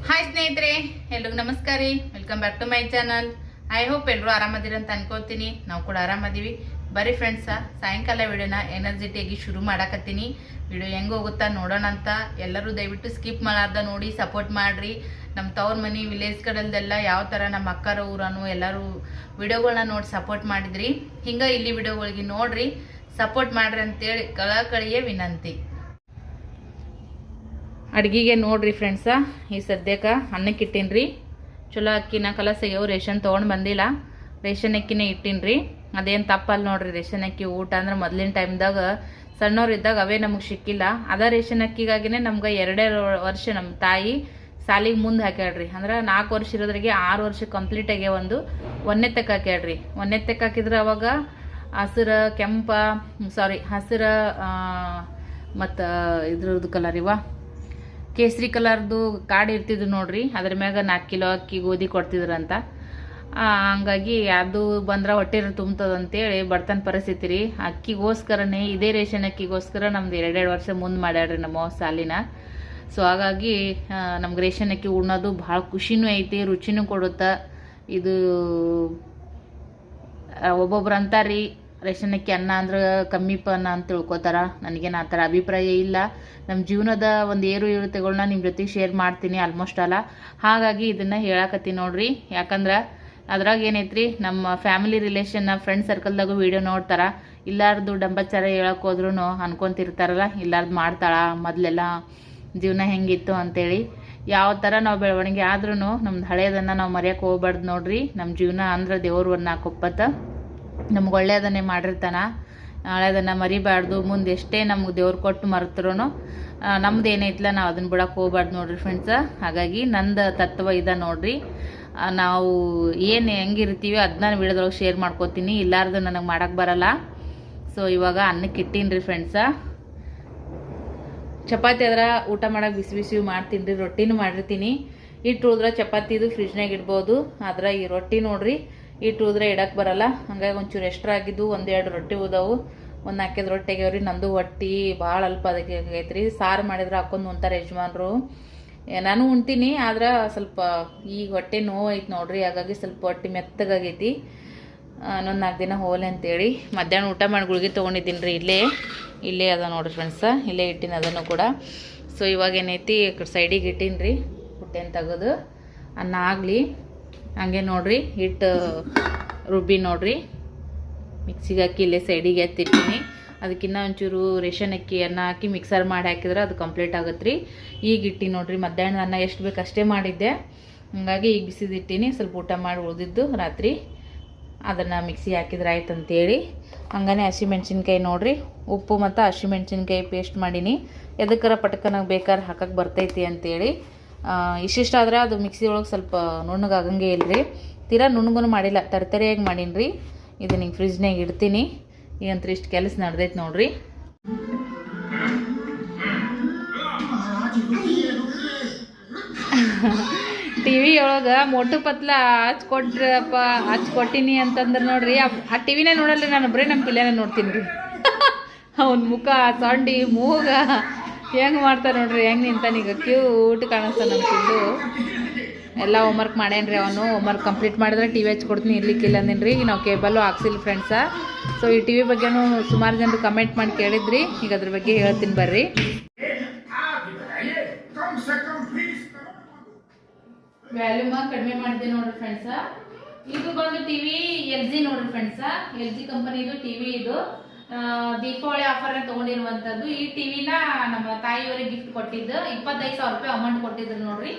Hi ಸ್ನೇಹಿತರೆ, ಎಲ್ರಿಗೂ ನಮಸ್ಕಾರ ರೀ. Welcome back to my channel. I hope ಎಲ್ಲರೂ ಆರಾಮದಿರಿ ಅಂತ ಅನ್ಕೋತೀನಿ. ನಾವು ಕೂಡ ಆರಾಮದೀವಿ. ಬರೀ ಫ್ರೆಂಡ್ಸ, ಸಾಯಂಕಾಲ ವಿಡಿಯೋನ ಎನರ್ಜಿಟಿಯಾಗಿ ಶುರು ಮಾಡಾಕತ್ತೀನಿ. ವಿಡಿಯೋ ಹೆಂಗೆ ಹೋಗುತ್ತಾ ನೋಡೋಣ ಅಂತ. ಎಲ್ಲರೂ ದಯವಿಟ್ಟು ಸ್ಕಿಪ್ ಮಾಡಾರ್ದ ನೋಡಿ ಸಪೋರ್ಟ್ ಮಾಡ್ರಿ. ನಮ್ಮ ತವ್ರ ಮನೆ ವಿಲೇಜ್ ಕಡೆಲ್ದೆಲ್ಲ ಯಾವ ಥರ ನಮ್ಮ ಅಕ್ಕರ ಊರನು ಎಲ್ಲರೂ ವಿಡಿಯೋಗಳನ್ನ ನೋಡಿ ಸಪೋರ್ಟ್ ಮಾಡಿದ್ರಿ. ಹಿಂಗೆ ಇಲ್ಲಿ ವಿಡಿಯೋಗಳಿಗೆ ನೋಡ್ರಿ, ಸಪೋರ್ಟ್ ಮಾಡ್ರಿ ಅಂತೇಳಿ ಕಳಕಳಿಯೇ ವಿನಂತಿ. ಅಡುಗೆಗೆ ನೋಡ್ರಿ ಫ್ರೆಂಡ್ಸ, ಈ ಸದ್ಯಕ್ಕೆ ಅನ್ನಕ್ಕೆ ಇಟ್ಟೀನಿ. ಚಲೋ ಅಕ್ಕಿನ ಕಲಸಾಗ್ಯವು, ರೇಷನ್ ತೊಗೊಂಡು ಬಂದಿಲ್ಲ. ರೇಷನ್ ಅಕ್ಕಿನೇ ಇಟ್ಟೀನಿ. ಅದೇನು ತಪ್ಪಲ್ಲ ನೋಡ್ರಿ. ರೇಷನ್ ಅಕ್ಕಿ ಊಟ ಅಂದ್ರೆ ಮೊದಲಿನ ಟೈಮ್ದಾಗ ಸಣ್ಣವ್ರು ಇದ್ದಾಗ ಅವೇ ನಮಗೆ ಸಿಕ್ಕಿಲ್ಲ. ಅದ ರೇಷನ್ ಅಕ್ಕಿಗಾಗಿನೇ ನಮ್ಗೆ 2 ವರ್ಷ ನಮ್ಮ ತಾಯಿ ಸಾಲಿಗೆ ಮುಂದೆ ಹಾಕ್ಯಾಡ್ರಿ. ಅಂದ್ರೆ 4 ವರ್ಷ ಇರೋದ್ರಿಗೆ 6 ವರ್ಷ ಕಂಪ್ಲೀಟ್ ಆಗ್ಯಾವ. ಒಂದನೇ ತೆಕ್ಕ ಹಾಕ್ಯಾಡ್ರಿ. ಒಂದನೇ ತೆಕ್ಕ ಹಾಕಿದ್ರೆ ಅವಾಗ ಹಸಿರು ಮತ್ತು ಇದ್ರದ್ದು ಕಲರ್ ಕೇಸರಿ ಕಲರ್ದು ಕಾರ್ಡ್ ಇರ್ತಿದ್ರು ನೋಡ್ರಿ. ಅದ್ರ ಮ್ಯಾಗ 4 ಕಿಲೋ ಅಕ್ಕಿ ಗೋಧಿ ಕೊಡ್ತಿದ್ರಂತ. ಹಂಗಾಗಿ ಅದು ಬಂದ್ರೆ ಹೊಟ್ಟೆ ತುಂಬ್ತದಂತೇಳಿ ಬಡತನ ಪರಿಸ್ಥಿತಿ ರೀ. ಅಕ್ಕಿಗೋಸ್ಕರನೇ, ಇದೇ ರೇಷನ್ ಅಕ್ಕಿಗೋಸ್ಕರ ನಮ್ದು 2 ವರ್ಷ ಮುಂದೆ ಮಾಡ್ಯಾಡ್ರಿ ನಮ್ಮ ಸಾಲಿನ. ಸೊ ಹಾಗಾಗಿ ನಮ್ಗೆ ರೇಷನ್ ಅಕ್ಕಿ ಉಣ್ಣೋದು ಭಾಳ ಖುಷಿನೂ ಐತಿ, ರುಚಿನೂ ಕೊಡುತ್ತೆ. ಇದು ಒಬ್ಬೊಬ್ರು ಅಂತಾರ್ರಿ ರೇಷನ್ ಅಕ್ಕಿ ಅನ್ನ ಅಂದ್ರೆ ಕಮ್ಮಿಪ್ಪ ಅನ್ನ ಅಂತ ತಿಳ್ಕೊತಾರ. ನನಗೇನು ಆ ಥರ ಅಭಿಪ್ರಾಯ ಇಲ್ಲ. ನಮ್ಮ ಜೀವನದ ಒಂದು ಏರು ಇರುತೆಗಳನ್ನ ನಿಮ್ಮ ಜೊತೆ ಶೇರ್ ಮಾಡ್ತೀನಿ ಆಲ್ಮೋಸ್ಟ್ ಅಲ್ಲ. ಹಾಗಾಗಿ ಇದನ್ನು ಹೇಳಕತ್ತೀನಿ ನೋಡ್ರಿ. ಯಾಕಂದ್ರೆ ಅದ್ರಾಗ ಏನೈತ್ರಿ, ನಮ್ಮ ಫ್ಯಾಮಿಲಿ ರಿಲೇಷನ್ನ ಫ್ರೆಂಡ್ ಸರ್ಕಲ್ದಾಗೂ ವೀಡಿಯೋ ನೋಡ್ತಾರ. ಇಲ್ಲಾರ್ದು ಡಂಬಚಾರ ಹೇಳಕ್ಕೆ ಹೋದ್ರೂ ಅನ್ಕೊತಿರ್ತಾರಲ್ಲ, ಇಲ್ಲಾರ್ದು ಮಾಡ್ತಾಳ ಮೊದಲೆಲ್ಲ ಜೀವನ ಹೆಂಗಿತ್ತು ಅಂತೇಳಿ. ಯಾವ ಥರ ನಾವು ಬೆಳವಣಿಗೆ ಆದ್ರೂ ನಮ್ದು ಹಳೆಯದನ್ನು ನಾವು ಮರೆಯೋಕೆ ಹೋಗ್ಬಾರ್ದು ನೋಡ್ರಿ. ನಮ್ಮ ಜೀವನ ಅಂದ್ರೆ ದೇವ್ರು ಒಂದು 4 ಒಪ್ಪತ್ತ ನಮ್ಗೆ ಒಳ್ಳೆಯದನ್ನೇ ಮಾಡಿರ್ತಾನ. ಹಳೆಯದನ್ನು ಮರಿಬಾರ್ದು. ಮುಂದೆ ಎಷ್ಟೇ ನಮ್ಗೆ ದೇವ್ರು ಕೊಟ್ಟು ಮರೆತ್ರೂ ನಮ್ದು ಏನೈತಿಲ್ಲ, ನಾವು ಅದನ್ನ ಬಿಡಕ್ಕೆ ಹೋಗ್ಬಾರ್ದು ನೋಡ್ರಿ ಫ್ರೆಂಡ್ಸ. ಹಾಗಾಗಿ ನಂದು ತತ್ವ ಇದೆ ನೋಡ್ರಿ. ನಾವು ಏನು ಹೆಂಗಿರ್ತೀವಿ ಅದನ್ನ ವಿಡಿಯೋದೊಳಗೆ ಶೇರ್ ಮಾಡ್ಕೋತೀನಿ. ಇಲ್ಲಾರ್ದು ನನಗೆ ಮಾಡೋಕ್ಕೆ ಬರಲ್ಲ. ಸೊ ಇವಾಗ ಅನ್ನಕ್ಕೆ ಇಟ್ಟೀನಿ ರೀ ಫ್ರೆಂಡ್ಸ. ಚಪಾತಿ ಅದ್ರ ಊಟ ಮಾಡೋಕೆ ಬಿಸಿ ಬಿಸಿ ಮಾಡ್ತೀನಿ ರೀ. ರೊಟ್ಟಿನೂ ಮಾಡಿರ್ತೀನಿ. ಹಿಟ್ಟು ಉಳಿದ್ರೆ ಚಪಾತಿದು ಫ್ರಿಜ್ನಾಗ ಇಡ್ಬೋದು. ಆದ್ರೆ ಈ ರೊಟ್ಟಿ ನೋಡ್ರಿ, ಹಿಟ್ಟು ಉಳಿದ್ರೆ ಇಡಕ್ಕೆ ಬರಲ್ಲ. ಹಂಗಾಗಿ ಒಂಚೂರು ಎಕ್ಸ್ಟ್ರಾ ಆಗಿದ್ದು 1-2 ರೊಟ್ಟಿ ಉದಾವು. 4-5 ರೊಟ್ಟಿ ಆಗ್ಯಾವ್ರಿ. ನಂದು ಹೊಟ್ಟಿ ಭಾಳ ಅಲ್ಪ ಅದಕ್ಕೆ ಆಗೈತ್ರಿ. ಸಾರು ಮಾಡಿದ್ರೆ ಹಾಕೊಂಡು ಉಣ್ತಾರೆ ಯಜಮಾನ್ರು. ನಾನು ಉಣ್ತೀನಿ, ಆದ್ರೆ ಸ್ವಲ್ಪ ಈಗ ಹೊಟ್ಟೆ ನೋವು ಐತಿ ನೋಡ್ರಿ. ಹಾಗಾಗಿ ಸ್ವಲ್ಪ ಹೊಟ್ಟೆ ಮೆತ್ತಗಾಗೈತಿ. ಇನ್ನೊಂದು 4 ದಿನ ಹೋಲೆ ಅಂತೇಳಿ ಮಧ್ಯಾಹ್ನ ಊಟ ಮಾಡಿ ಗುಳಿಗೆ ತೊಗೊಂಡಿದ್ದೀನಿ ರೀ. ಇಲ್ಲೇ ಅದ ನೋಡ್ರಿ ಫ್ರೆಂಡ್ಸ, ಇಲ್ಲೇ ಇಟ್ಟಿನಿ ಅದನ್ನು ಕೂಡ. ಸೊ ಇವಾಗ ಏನೈತಿ ಸೈಡಿಗೆ ಇಟ್ಟೀನಿ ರೀ. ಹುಟ್ಟೆನ ತೆಗೆದು ಅನ್ನ ಆಗಲಿ. ಹಂಗೆ ನೋಡ್ರಿ ಹಿಟ್ಟು ರುಬ್ಬಿ ನೋಡ್ರಿ ಮಿಕ್ಸಿಗೆ ಹಾಕಿ ಇಲ್ಲೇ ಸೈಡಿಗೆ ಎತ್ತಿರ್ತೀನಿ. ಅದಕ್ಕಿಂತ ಒಂಚೂರು ರೇಷನ್ ಅಕ್ಕಿ ಅನ್ನ ಹಾಕಿ ಮಿಕ್ಸರ್ ಮಾಡಿ ಹಾಕಿದ್ರೆ ಅದು ಕಂಪ್ಲೀಟ್ ಆಗುತ್ತೆ ರೀ. ಈಗ ಇಟ್ಟು ನೋಡ್ರಿ, ಮಧ್ಯಾಹ್ನದ ಅನ್ನ ಎಷ್ಟು ಬೇಕು ಅಷ್ಟೇ ಮಾಡಿದ್ದೆ. ಹಾಗಾಗಿ ಈಗ ಬಿಸಿದಿಟ್ಟಿನಿ. ಸ್ವಲ್ಪ ಊಟ ಮಾಡಿ ಉಳಿದಿದ್ದು ರಾತ್ರಿ ಅದನ್ನು ಮಿಕ್ಸಿ ಹಾಕಿದ್ರೆ ಆಯ್ತು ಅಂತೇಳಿ. ಹಂಗನೇ ಹಸಿಮೆಣ್ಸಿನ್ಕಾಯಿ ನೋಡ್ರಿ, ಉಪ್ಪು ಮತ್ತು ಹಸಿಮೆಣ್ಸಿನ್ಕಾಯಿ ಪೇಸ್ಟ್ ಮಾಡೀನಿ. ಎದಕ್ಕಾರ ಪಟಕನಾಗ ಬೇಕಾದ್ರೆ ಹಾಕಕ್ಕೆ ಬರ್ತೈತಿ ಅಂತೇಳಿ. ಇಷ್ಟಾದ್ರೆ ಅದು ಮಿಕ್ಸಿ ಒಳಗೆ ಸ್ವಲ್ಪ ನುಣ್ಣಗಾಗಂಗೆ ಇಲ್ಲರಿ. ತೀರಾ ನುಣ್ಣಗೂ ಮಾಡಿಲ್ಲ, ತರಿಯಾಗಿ ಮಾಡೀನಿ ರೀ. ಇದು ನಿಂಗೆ ಫ್ರಿಜ್ನಾಗ ಇಡ್ತೀನಿ. ಈಗಂತೂ ಇಷ್ಟು ಕೆಲಸ ನಡೆದೈತೆ ನೋಡ್ರಿ. ಟಿ ವಿ ಒಳಗೆ ಮೋಟು ಪತ್ಲ ಹಚ್ಕೊಟ್ಟಿನಿ ಅಂತಂದ್ರೆ ನೋಡ್ರಿ, ಆ ಟಿ ವಿನೇ ನೋಡಲ್ರಿ ನಾನು. ಬರೀ ನಮ್ಮ ಪಿಲ್ಲೆನೇ ನೋಡ್ತೀನಿ ರೀ. ಅವನ ಮುಖ, ಸೊಂಡಿ, ಮೂಗ ಹೆಂಗೆ ಮಾಡ್ತಾರೆ ನೋಡ್ರಿ, ಹೆಂಗೆ ನಿಂತಾನೀಗ ಕ್ಯೂಟ್ ಕಾಣಿಸ್ತಾನೆ ನಮ್ಮ ಪಿಲ್ಲು. ಎಲ್ಲ ಹೋಮ್ವರ್ಕ್ ಮಾಡೇನ್ರಿ. ಅವನು ಹೋಮ್ವರ್ಕ್ ಕಂಪ್ಲೀಟ್ ಮಾಡಿದ್ರೆ ಟಿ ವಿ ಹಚ್ಕೊಡ್ತೀನಿ, ಇರ್ಲಿಕ್ಕಿಲ್ಲ ಅಂದಿನಿ ರೀ. ನಾವು ಕೇಬಲ್ಲು ಹಾಕ್ಸಿಲ್ಲ ಫ್ರೆಂಡ್ಸ. ಸೊ ಈ ಟಿ ವಿ ಬಗ್ಗೆನೂ ಸುಮಾರು ಜನರು ಕಮೆಂಟ್ ಮಾಡಿ ಕೇಳಿದ್ರಿ. ಈಗ ಅದ್ರ ಬಗ್ಗೆ ಹೇಳ್ತೀನಿ ಬರ್ರಿ. ವ್ಯಾಲ್ಯೂಮ ಕಡಿಮೆ ಮಾಡಿದೆ ನೋಡ್ರಿ ಫ್ರೆಂಡ್ಸ. ಇದು ಬಂದು ಟಿವಿ LG ನೋಡ್ರಿ ಫ್ರೆಂಡ್ಸ. LG ಕಂಪನಿದು ಟಿವಿ ಇದು. ದೀಪಾವಳಿ ಆಫರ್ ತಗೊಂಡಿರುವಂತದ್ದು. ಈ ಟಿವಿನ ನಮ್ಮ ತಾಯಿಯವರಿಗೆ ಗಿಫ್ಟ್ ಕೊಟ್ಟಿದ್ದು. 25,000 ರೂಪಾಯಿ ಅಮೌಂಟ್ ಕೊಟ್ಟಿದ್ರು ನೋಡ್ರಿ.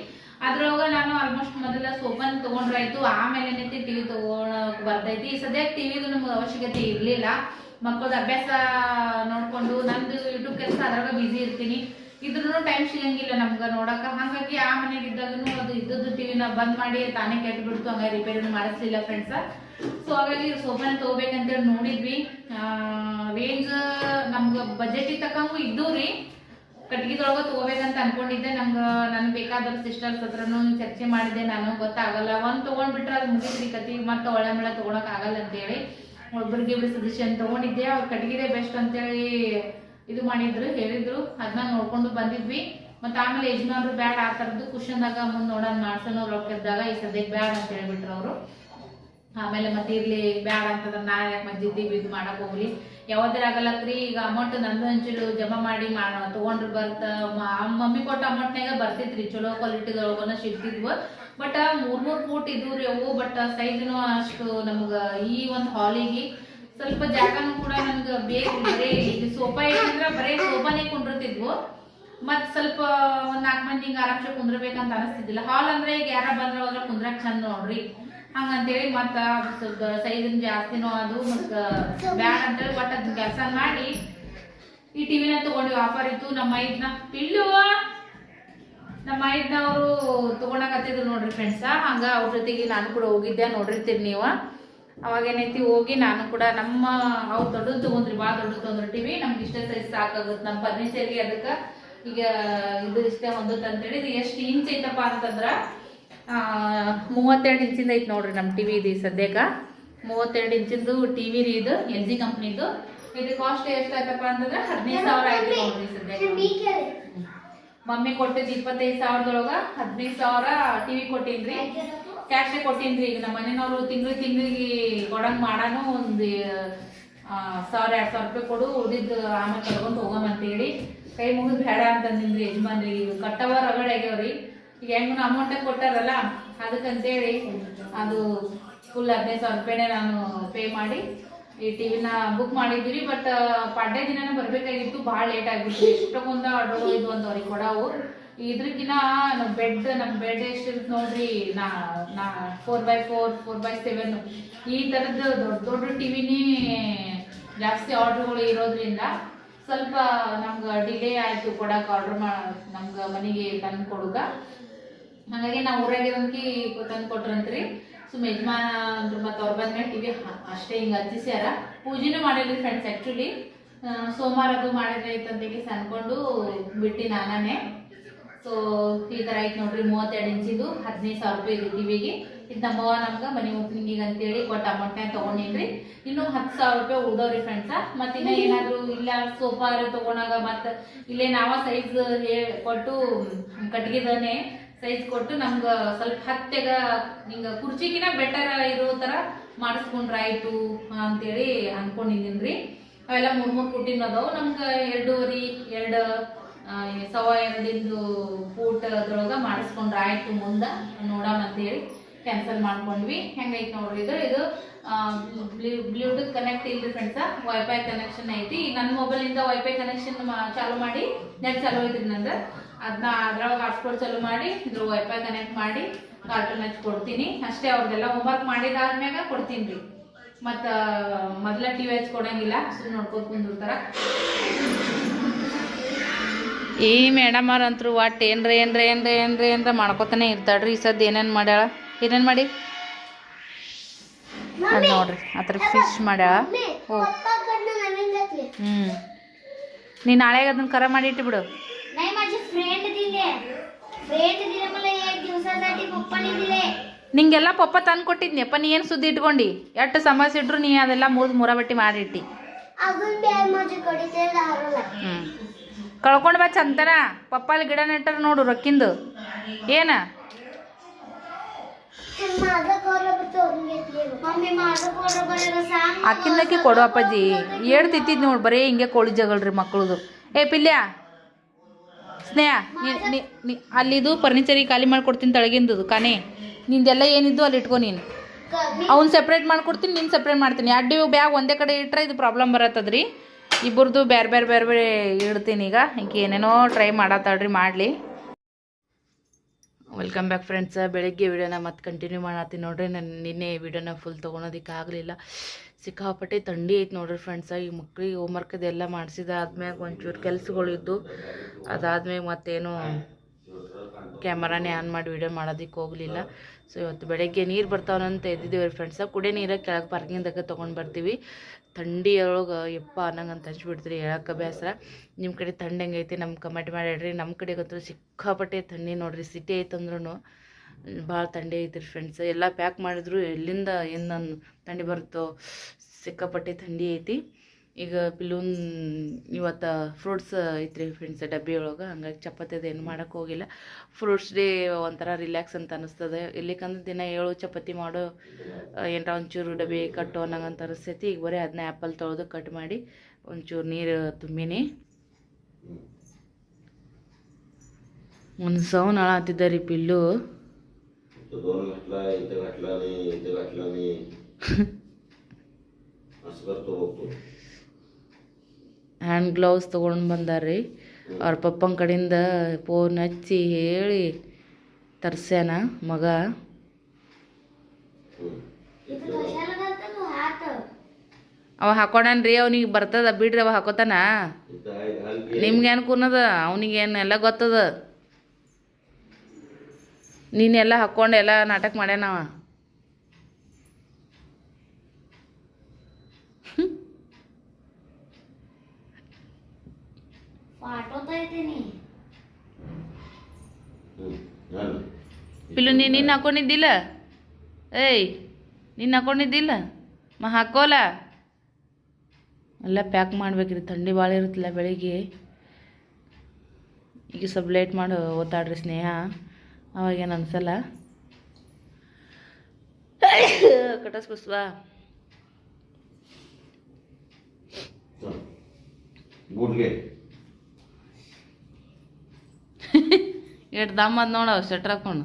ಅದ್ರೊಳಗ ನಾನು ಆಲ್ಮೋಸ್ಟ್ ಮೊದಲ ಸೋಫನ್ ತಗೊಂಡ್ರಾಯ್ತು, ಆಮೇಲೆ ಏನೈತಿ ಟಿವಿ ತಗೊಳಕ್ ಬರ್ತೈತಿ. ಸದ್ಯಕ್ಕೆ ಟಿವಿದು ನಮ್ಗೆ ಅವಶ್ಯಕತೆ ಇರಲಿಲ್ಲ. ಮಕ್ಕಳದ ಅಭ್ಯಾಸ ನೋಡ್ಕೊಂಡು ನಂದು ಯೂಟ್ಯೂಬ್ ಕೆಲಸ ಅದ್ರಾಗ ಬಿಸಿ ಇರ್ತೀನಿ. ಇದ್ರೂ ಟೈಮ್ ಸಿಗಂಗಿಲ್ಲ ನಮ್ಗೆ ನೋಡಕ್ಕೆ. ಹಾಗಾಗಿ ಆ ಮನೆಗೆ ಇದ್ದಾಗೂ ಅದು ಇದ್ದದ್ದು ಟಿವಿನ ಬಂದ್ ಮಾಡಿ ತಾನೇ ಕೆಟ್ಟು ಬಿಡ್ತು. ಹಂಗಾಗಿ ರಿಪೇರಿ ಮಾಡಿಸ್ಲಿಲ್ಲ ಫ್ರೆಂಡ್ಸ. ಸೊ ಹಾಗಾಗಿ ಸೋಫಾನ ತಗೋಬೇಕಂತೇಳಿ ನೋಡಿದ್ವಿ. ರೇಂಜ್ ನಮ್ಗೆ ಬಜೆಟಿಗೆ ತಕ್ಕಂಗೂ ಇದ್ದು ರೀ. ಕಟ್ಗಿದೊಳಗೆ ತಗೋಬೇಕಂತ ಅನ್ಕೊಂಡಿದ್ದೆ. ನನ್ಗೆ ಬೇಕಾದವ್ರ ಸಿಸ್ಟರ್ಸ್ ಹತ್ರನೂ ಚರ್ಚೆ ಮಾಡಿದ್ದೆ. ನಾನು ಗೊತ್ತಾಗಲ್ಲ, ಒಂದು ತೊಗೊಂಡ್ಬಿಟ್ರೆ ಅದು ಮುಗಿದ್ರಿ ಕತಿ, ಮತ್ತೆ ಒಳ್ಳೆ ಮೇಳೆ ತೊಗೊಳಕ್ ಆಗಲ್ಲ ಅಂತೇಳಿ ಒಬ್ಬರಿಗೆ ಸಜೆಷನ್ ತೊಗೊಂಡಿದ್ದೆ. ಅವ್ರು ಕಟ್ಗಿದೆ ಬೆಸ್ಟ್ ಅಂತೇಳಿ ಇದು ಮಾಡಿದ್ರು, ಹೇಳಿದ್ರು. ಅದನ್ನ ನೋಡ್ಕೊಂಡು ಬಂದಿದ್ವಿ. ಮತ್ತು ಆಮೇಲೆ ಯಜಮಾನ್ರು ಬ್ಯಾಡ ಆ ಥರದ್ದು ಕುಶನ್ದಾಗ ಮುಂದೆ ನೋಡೋಣ ಮಾಡ್ಸೋಣ ರೊಕ್ಕ ಇದ್ದಾಗ ಈ ಸದ್ಯಕ್ಕೆ ಬ್ಯಾಡ ಅಂತ ಹೇಳ್ಬಿಟ್ರು ಅವರು. ಆಮೇಲೆ ಮತ್ತೆ ಇರ್ಲಿ ಬ್ಯಾಡ ಅಂತಂದ್ರೆ ನಾ ಯಾಕೆ ಮಜ್ಜಿದ್ದಿ ಇದು ಮಾಡಕ್ ಹೋಗ್ಲಿ, ಯಾವ್ದಾರ ಆಗಲ್ಲಕ್ರಿ. ಈಗ ಅಮೌಂಟ್ ನಂದು ಹಂಚಿಲು ಜಮಾ ಮಾಡಿ ತಗೊಂಡ್ರು ಮಮ್ಮಿ ಕೊಟ್ಟ ಅಮೌಂಟ್ನಾಗ ಬರ್ತಿತ್ರಿ, ಚಲೋ ಕ್ವಾಲಿಟಿದೊಳಗನ ಸಿಗ್ತಿದ್ವು. ಬಟ್ 3 ಫೂಟ್ ಇದ್ವು ರೀ ಅವು. ಬಟ್ ಸೈಜ್ನು ಅಷ್ಟು ನಮ್ಗೆ ಈ ಒಂದು ಹಾಲಿಗೆ ಸ್ವಲ್ಪ ಜಾಗನೂ ಕೂಡ ನಮ್ಗೆ ಬೇಕು. ಬರೀ ಇದು ಸೋಫಾ ಇಟ್ಟಿದ್ರೆ ಬರೀ ಸೋಫಾನೇ ಕುಂಡಿರ್ತಿದ್ವು. ಮತ್ ಸ್ವಲ್ಪ ಒಂದ್ 4 ಮಂದಿ ಹಿಂಗ ಆರಾಮ್ಸೆ ಕುಂದ್ರಬೇಕಂತ ಅನಿಸ್ತಿದ್ದಿಲ್ಲ. ಹಾಲ್ ಅಂದ್ರೆ ಈಗ ಯಾರ ಬಂದ್ರ ಹೋದ್ರ ಕುಂದ್ರಕ್ ಚಂದ ನೋಡ್ರಿ, ಹಂಗಂತೇಳಿ ಮತ್ತ ಸ್ವಲ್ಪ ಸೈಜಿನ ಜಾಸ್ತಿನೂ ಅದು ಮತ್ತ ಬ್ಯಾಡ ಅಂತೇಳಿ ಬಟ್ ಅದ್ ಕೆಲಸ ಮಾಡಿ ಈ ಟಿವಿನ ತಗೊಂಡ್ವಿ. ಆಫರ್ ಇತ್ತು. ನಮ್ಮ ಐದ್ನವರು ತಗೊಳಕತ್ತಿದ್ರು ನೋಡ್ರಿ ಫ್ರೆಂಡ್ಸ. ಹಂಗ ಅವ್ರ ಜೊತೆಗೆ ನಾನು ಕೂಡ ಹೋಗಿದ್ದೆ, ನೋಡಿರ್ತೀರಿ ನೀವು. ಅವಾಗ ಏನೈತಿ ಹೋಗಿ ನಾನು ಕೂಡ ನಮ್ಮ ಅವ್ರು ದೊಡ್ಡದು ತಗೊಂಡ್ರಿ, ಭಾಳ ದೊಡ್ಡದು ತಗೊಂಡ್ರಿ ಟಿವಿ. ನಮ್ಗೆ ಇಷ್ಟ ಸೈಜ್ ಸಾಕಾಗುತ್ತೆ ನಮ್ಮ ಫರ್ನಿಚರ್ಗೆ. ಅದಕ್ಕೆ ಈಗ ಇದು ಇಷ್ಟೇ ಹೊಂದುತ್ತೆ ಅಂತೇಳಿ. ಇದು ಎಷ್ಟು ಇಂಚ್ ಐತಪ್ಪ ಅಂತಂದ್ರ 32 ಇಂಚಿಂದ ಐತಿ ನೋಡ್ರಿ ನಮ್ಮ ಟಿವಿ. ಇದು ಸದ್ಯಕ್ಕೆ 32 ಇಂಚಿಂದು ಟಿವಿ ರೀ. ಇದು LG ಕಂಪ್ನಿದು. ಇದು ಕಾಸ್ಟ್ ಎಷ್ಟಾಯ್ತಪ್ಪ ಅಂತಂದ್ರೆ 15,000 ಆಯ್ತು ನೋಡ್ರಿ ಸದ್ಯಕ್ಕೆ. ಮಮ್ಮಿ ಕೊಟ್ಟಿದ್ದು 25,000ದೊಳಗ 15,000 ಟಿವಿ ಕೊಟ್ಟಿನ್ರಿ. ಕ್ಯಾಶೇ ಕೊಟ್ಟಿನ್ರಿ. ಈಗ ನಮ್ಮ ಮನೆಯವರು ತಿಂಗಳಿಗೆ ಕೊಡಂಗ್ ಮಾಡಾನು ಒಂದು 1,000-2,000 ರೂಪಾಯಿ ಕೊಡು, ಉಳಿದಿದ್ದು ಆಮೇಲೆ ಕರ್ಕೊಂಡು ಹೋಗಮಂತೇಳಿ ಕೈ ಮುಗಿದು ಬೇಡ ಅಂತಂದಿನ್ರಿ ಯಜಮಾನ್ರಿ. ಈಗ ಕಟ್ಟವ ರಗಡೆ ಆಗ್ಯಾವ್ರಿ. ಈಗ ಹೆಂಗ ಅಮೌಂಟ್ ಕೊಟ್ಟಾರಲ್ಲ ಅದಕ್ಕಂತೇಳಿ ಅದು ಫುಲ್ 15,000 ರೂಪಾಯಿನೇ ನಾನು ಪೇ ಮಾಡಿ ಈ ಟಿವಿನ ಬುಕ್ ಮಾಡಿದ್ವಿ. ಬಟ್ ಪಾಡ್ಯ ದಿನನೇ ಬರ್ಬೇಕಾಗಿತ್ತು, ಭಾಳ ಲೇಟ್ ಆಗಿಬಿಟ್ಟು. ಎಷ್ಟೊಂದ ಆರ್ಡರ್ ಇದು ಒಂದು ಅವ್ರಿಗೆ ಕೊಡವು. ಇದ್ರಕಿನ ನಮ್ಮ ಬೆಡ್ ಎಷ್ಟಿರುತ್ತೆ ನೋಡ್ರಿ, ನಾ 4x4 4x7 ಈ ಥರದ್ದು ದೊಡ್ಡ ಟಿವಿನೇ ಜಾಸ್ತಿ ಆರ್ಡರ್ಗಳು ಇರೋದ್ರಿಂದ ಸ್ವಲ್ಪ ನಮ್ಗೆ ಡಿಲೇ ಆಯಿತು ಕೊಡಕ್ಕೆ. ಆರ್ಡರ್ ನಮ್ಗೆ ಮನೆಗೆ ತಂದು ಕೊಡುಗ. ಹಾಗಾಗಿ ನಾವು ಊರಾಗಿರೋದಕ್ಕೆ ತಂದು ಕೊಟ್ರಂತ್ರಿ. ಸುಮ್ಮ ಯಜಮಾನ ಅಂದ್ರು ಮತ್ತು ಅವ್ರು ಬಂದ್ಮೇಲೆ ಟಿವಿ ಅಷ್ಟೇ ಹಿಂಗೆ ಹಚ್ಚಿಸ್ಯಾರ. ಪೂಜೆನೂ ಮಾಡಿದ್ರಿ ಫ್ರೆಂಡ್ಸ್. ಆ್ಯಕ್ಚುಲಿ ಸೋಮವಾರ ಅದು ಮಾಡಿದ್ರೆ ಐತಂತೇಳಿ ಅನ್ಕೊಂಡು ಬಿಟ್ಟು ನಾನೇ. ಸೊ ಈ ಥರ ಐತೆ ನೋಡ್ರಿ. 32 ಇಂಚಿದು 15,000 ರೂಪಾಯಿ ಇದು ಟಿವಿಗೆ. ಇದು ನಮ್ಮವ್ವ ನಮ್ಗೆ ಮನೆ ಓಪನಿಂಗಿಗೆ ಅಂತೇಳಿ ಕೊಟ್ಟು ಅಮೌಂಟ್ನಾಗ ತೊಗೊಂಡಿನ್ರಿ. ಇನ್ನೂ 10,000 ರೂಪಾಯಿ ಉಳ್ದವ್ರಿ ಫ್ರೆಂಡ್ಸ. ಮತ್ತು ಇನ್ನೂ ಏನಾದರೂ ಇಲ್ಲ ಸೋಫಾ ತೊಗೊಂಡಾಗ ಮತ್ತು ಇಲ್ಲೇ ನಾವ ಸೈಜ್ ಕೊಟ್ಟು ಕಟ್ಗಿದಾನೆ ಸೈಜ್ ಕೊಟ್ಟು ನಮ್ಗೆ ಸ್ವಲ್ಪ ಹತ್ತೆಗ ಹಿಂಗೆ ಕುರ್ಚಿಗಿನ ಬೆಟರ್ ಇರೋ ಥರ ಮಾಡಿಸ್ಕೊಂಡ್ರೆ ಆಯಿತು ಅಂತೇಳಿ ಅಂದ್ಕೊಂಡಿದ್ದೀನಿ. ಅವೆಲ್ಲ 3 ಫೂಟಿನ ಅದಾವು. ನಮ್ಗೆ 2.5 2 ಫೂಟ್ ಅದ್ರೊಳಗೆ ಮಾಡಿಸ್ಕೊಂಡ್ರೆ ಆಯಿತು. ಮುಂದೆ ನೋಡೋಣಂತೇಳಿ ಕ್ಯಾನ್ಸಲ್ ಮಾಡ್ಕೊಂಡ್ವಿ. ಹೆಂಗೈತೆ ನೋಡ್ರಿ. ಇದು ಬ್ಲೂಟೂತ್ ಕನೆಕ್ಟ್ ಇಲ್ರಿ ಫ್ರೆಂಡ್ಸ, ವೈಫೈ ಕನೆಕ್ಷನ್ ಐತಿ. ನನ್ನ ಮೊಬೈಲಿಂದ ವೈಫೈ ಕನೆಕ್ಷನ್ ಚಾಲು ಮಾಡಿ ನೆಟ್ ಚಾಲು ಐತ್ರಿ ನಂದು. ಅದನ್ನ ಅದ್ರೊಳಗೆ ಹಾಟ್ಸ್ಪಾಟ್ ಚಾಲು ಮಾಡಿ ಇದ್ರ ವೈಫೈ ಕನೆಕ್ಟ್ ಮಾಡಿ ಕಾರ್ಟೂನ್ ಹಚ್ಚಿ ಕೊಡ್ತೀನಿ ಅಷ್ಟೇ. ಅವ್ರದ್ದೆಲ್ಲ ಹೋಮ್ವರ್ಕ್ ಮಾಡಿದಾದ್ಮ್ಯಾಗ ಕೊಡ್ತೀನಿ ರೀ. ಮತ್ತು ಮೊದಲ ಟಿವಿ ಹಚ್ಚಿ ಕೊಡಂಗಿಲ್ಲ, ಸುಮ್ಮನೆ ನೋಡ್ಕೊತ ಕುಂದಿರ್ತಾರ. ಈ ಮೇಡಮ್ ಅವ್ರಂತರೂ ಒಟ್ಟು ಏನ್ರ ಮಾಡ್ಕೊತಾನೆ ಇರ್ತಾಳ್ರಿ. ಈ ಸದ್ದು ಏನೇನು ಮಾಡ್ಯಾಳ, ಏನೇನು ಮಾಡಿ ಅದು ನೋಡ್ರಿ. ಆ ಥರ ಫಿಶ್ ಮಾಡ್ಯಾಳ. ನೀ ನಾಳೆಗೆ ಅದನ್ನ ಕರ ಮಾಡಿ ಇಟ್ಟುಬಿಡು. ನಿಂಗೆಲ್ಲ ಪಪ್ಪ ತಂದು ಕೊಟ್ಟಿದ್ನಿಯಪ್ಪ. ನೀ ಏನು ಸುದ್ದಿ ಇಟ್ಕೊಂಡು ಎಷ್ಟು ಸಮಸ್ಯೆ ಇಟ್ರು ನೀ ಅದೆಲ್ಲ ಮೂರ ಬಟ್ಟಿ ಮಾಡಿಟ್ಟಿ. ಕಳ್ಕೊಂಡು ಬಾ ಚಂತನ. ಪಪ್ಪ ಅಲ್ಲಿ ಗಿಡ ನೆಟ್ಟಾರ ನೋಡು ರೊಕ್ಕಿಂದು. ಏನ ಅಕ್ಕಿಂದಕ್ಕಿ ಕೊಡು ಅಪ್ಪಾಜಿ. ಏಳು ತಿತ್ತಿದ್ ನೋಡು. ಬರೀ ಹಿಂಗೆ ಕೋಳಿ ಜಗಳ್ರಿ ಮಕ್ಕಳದು. ಏ ಪಿಲ್ಯ ಸ್ನೇಹ, ಅಲ್ಲಿದು ಫರ್ನಿಚರಿಗೆ ಖಾಲಿ ಮಾಡ್ಕೊಡ್ತೀನಿ ತಳಗಿಂದು ಕಾನೆ. ನಿಂದೆಲ್ಲ ಏನಿದ್ದು ಅಲ್ಲಿ ಇಟ್ಕೊ. ನೀನು ಅವ್ನು ಸೆಪ್ರೇಟ್ ಮಾಡ್ಕೊಡ್ತೀನಿ, ನೀನು ಸೆಪ್ರೇಟ್ ಮಾಡ್ತೀನಿ. ಎರಡು ಬ್ಯಾಗ್ ಒಂದೇ ಕಡೆ ಇಟ್ಟರೆ ಇದು ಪ್ರಾಬ್ಲಮ್ ಬರತ್ತದ್ರಿ. ಇಬ್ಬರದು ಬೇರೆ ಇಡ್ತೀನಿ. ಈಗ ಏನೇನೋ ಟ್ರೈ ಮಾಡತ್ತಾಳ್ರಿ, ಮಾಡಲಿ. Welcome back friends. ಬೆಳಗ್ಗೆ ವಿಡಿಯೋನ ಮತ್ತೆ ಕಂಟಿನ್ಯೂ ಮಾಡತ್ತೀನಿ ನೋಡ್ರಿ. ನಾನು ನಿನ್ನೆ ವಿಡಿಯೋನ ಫುಲ್ ತೊಗೊಳೋದಕ್ಕೆ ಆಗಲಿಲ್ಲ. ಸಿಕ್ಕಾಪಟ್ಟೆ ಥಂಡಿ ಐತೆ ನೋಡ್ರಿ ಫ್ರೆಂಡ್ಸ. ಈ ಮಕ್ಳಿಗೆ ಹೋಮ್ವರ್ಕ್ ಇದೆಲ್ಲ ಮಾಡಿಸಿದಾದ್ಮ್ಯಾಗ ಒಂಚೂರು ಕೆಲಸಗಳಿದ್ದು ಅದಾದ್ಮೇಲೆ ಮತ್ತೇನು ಕ್ಯಾಮರಾನೇ ಆನ್ ಮಾಡಿ ವಿಡಿಯೋ ಮಾಡೋದಕ್ಕೆ ಹೋಗಲಿಲ್ಲ. ಸೊ ಇವತ್ತು ಬೆಳಗ್ಗೆ ನೀರು ಬರ್ತಾವನಂತ ಎದ್ದಿದ್ದೀವಿ ಫ್ರೆಂಡ್ಸ. ಕುಡಿಯೋ ನೀರಾಗ ಕೆಳಗೆ ಪಾರ್ಕಿಂಗ್ದಾಗ ತೊಗೊಂಡು ಬರ್ತೀವಿ. ಥಂಡಿಯೊಳಗೆ ಯಪ್ಪ ಅನ್ನಂಗಂತ ಹಂಚ್ಬಿಡ್ತೀರಿ, ಹೇಳಕ್ಕೆ ಬೇಸರ. ನಿಮ್ಮ ಕಡೆ ಥಂಡಿ ಹೆಂಗೈತಿ ನಮ್ಗೆ ಕಮೆಂಟ್ ಮಾಡಿಡ್ರಿ. ನಮ್ಮ ಕಡೆಗಂತೂ ಸಿಕ್ಕಾಪಟ್ಟೆ ಥಂಡಿ ನೋಡ್ರಿ. ಸಿಟಿ ಐತಂದ್ರೂ ಭಾಳ ಥಂಡಿ ಐತ್ರಿ ಫ್ರೆಂಡ್ಸ್. ಎಲ್ಲ ಪ್ಯಾಕ್ ಮಾಡಿದ್ರು ಎಲ್ಲಿಂದ ಏನು ಥಂಡಿ ಬರುತ್ತೋ, ಸಿಕ್ಕಾಪಟ್ಟೆ ಥಂಡಿ ಐತಿ. ಈಗ ಪಿಲೂನ್ ಇವತ್ತು ಫ್ರೂಟ್ಸ್ ಐತ್ರಿ ಫ್ರೆಂಡ್ಸ್ ಡಬ್ಬಿ ಒಳಗೆ, ಹಂಗಾಗಿ ಚಪಾತಿದು ಏನು ಮಾಡೋಕ್ಕೆ ಹೋಗಿಲ್ಲ. ಫ್ರೂಟ್ಸ್ ಡೇ ಒಂಥರ ರಿಲ್ಯಾಕ್ಸ್ ಅಂತ ಅನ್ನಿಸ್ತದೆ. ಇಲ್ಲಿಕಂದ್ರೆ ದಿನ 7 ಚಪಾತಿ ಮಾಡೋ ಏನರ ಒಂಚೂರು ಡಬ್ಬಿ ಕಟ್ಟು ಅನ್ನಂಗಂತ ಅನಿಸ್ತೈತಿ. ಈಗ ಬರೀ ಅದನ್ನ ಆ್ಯಪಲ್ ತೊಳೆದು ಕಟ್ ಮಾಡಿ ಒಂಚೂರು ನೀರು ತುಂಬಿನಿ. ಒಂದು ಸೌನ್ ಹಾಳಾತಿದ್ದ ರೀ ಪಿಲ್ಲು. ಹ್ಯಾಂಡ್ ಗ್ಲೌಸ್ ತೊಗೊಂಡು ಬಂದಾರ್ರಿ. ಅವ್ರ ಪಪ್ಪನ ಕಡೆಯಿಂದ ಫೋನ್ ಹಚ್ಚಿ ಹೇಳಿ ತರ್ಸ್ಯಾನ ಮಗ. ಅವ ಹಾಕೊಂಡನ್ರಿ, ಅವನಿಗೆ ಬರ್ತದ ಬಿಡ್ರಿ, ಅವ ಹಾಕೋತಾನ. ನಿಮ್ಗೇನು ಕುನ್ನದ, ಅವನಿಗೇನು ಎಲ್ಲ ಗೊತ್ತದ. ನೀನೆಲ್ಲ ಹಾಕ್ಕೊಂಡು ಎಲ್ಲ ನಾಟಕ ಮಾಡ್ಯಾನವ. ಪಿಲ್ಲು ನೀನು ಹಾಕೊಂಡಿದ್ದಿಲ್ಲ? ಏಯ್ ನೀನು ಹಾಕೊಂಡಿದ್ದಿಲ್ಲ? ಹಾಕೋಲ್ಲ. ಎಲ್ಲ ಪ್ಯಾಕ್ ಮಾಡ್ಬೇಕ್ರಿ, ಥಂಡಿ ಭಾಳ ಇರುತ್ತಲ್ಲ ಬೆಳಿಗ್ಗೆ. ಈಗ ಸ್ವಲ್ಪ ಲೇಟ್ ಮಾಡಿ ಓದ್ತಾಡ್ರಿ ಸ್ನೇಹ, ಅವಾಗೇನು ಅನ್ಸಲ್ಲ. ಕಟಸ್ಬಸ್ವಾ ಎಷ್ಟು ದಮ್ಮ ಅದ್ ನೋಡ ಸ್ವೆಟ್ರ್ ಹಾಕೊಂಡು.